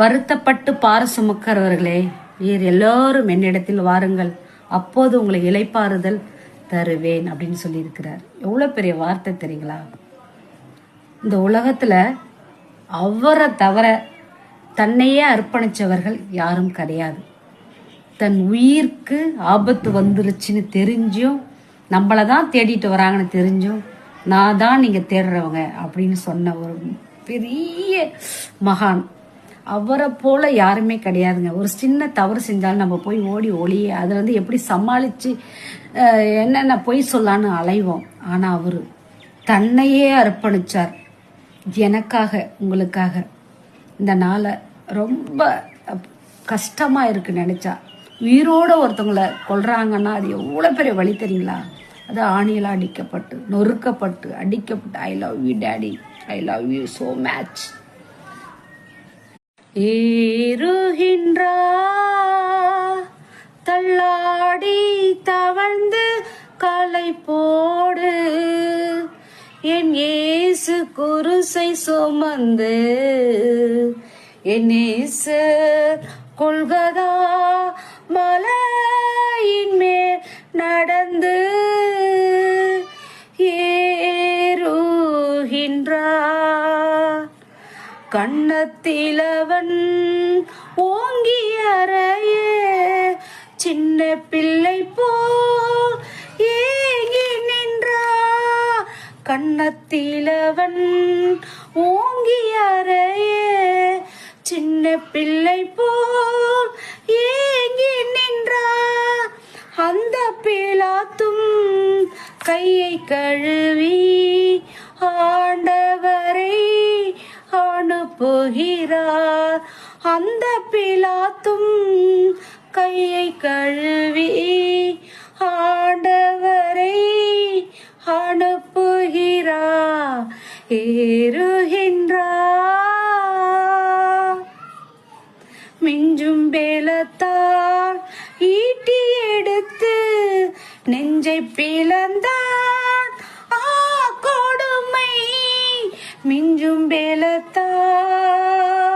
வருத்தப்பட்டு பார சுமக்கிறவர்களே, நீர் எல்லோரும் என்னிடத்தில் வாருங்கள், அப்போது உங்களை இளைப்பாறுதல் தருவேன் அப்படின்னு சொல்லியிருக்கிறார். எவ்வளோ பெரிய வார்த்தை தெரியுங்களா? இந்த உலகத்துல அவரை தவிர தன்னையே அர்ப்பணிச்சவர்கள் யாரும் கிடையாது. தன் உயிருக்கு ஆபத்து வந்துருச்சுன்னு தெரிஞ்சும், நம்மளை தான் தேடிட்டு வராங்கன்னு தெரிஞ்சும், நான் தான் நீங்க தேடுறவங்க அப்படின்னு சொன்ன ஒரு பெரிய மகான். அவரை போல யாருமே கிடையாதுங்க. ஒரு சின்ன தவறு செஞ்சாலும் நம்ம போய் ஓடி ஒளியே அதை எப்படி சமாளிச்சு என்னென்ன பொய் சொல்லான்னு அலைவோம். ஆனா அவரு தன்னையே அர்ப்பணிச்சார் எனக்காக, உங்களுக்காக. இந்த நாளை ரொம்ப கஷ்டமா இருக்கு நினைச்சா. உயிரோட ஒருத்தவங்களை கொல்றாங்கன்னா அது எவ்வளவு பெரிய வழி தெரியுங்களா? அது ஆணியில் அடிக்கப்பட்டு, நொறுக்கப்பட்டு, அடிக்கப்பட்டு, I love you daddy, I love you so much. ஏறுகின்றா தள்ளாடி தவழ்ந்து களை போடு, என் இயேசு குருசை சுமந்து, என் இயேசு கொள்கதா மலையின் மேல் நடந்து ஏறுகின்றார். கண்ணத்திலவன் ஓங்கி அறையே சின்ன பிள்ளை போல் ஏங்கி நின்றா. கண்ணத்திலவன் ஓங்கி அறையே சின்ன பிள்ளை போல் ஏங்கி நின்றா. அந்த பிலாத்தும் கையை கழுவி ஆண்டவரை அனுப்புகிறார். அந்த பிலாத்தும் கையை கழுவி ஆண்டவரை அனுப்புகிறார். ஏறுகின்றார். மிஞ்சும் பேலத்தால் ஈட்டி எடுத்து நெஞ்சை பிளந்தான் கொடுமை. மிஞ்சும் பேலத்தால்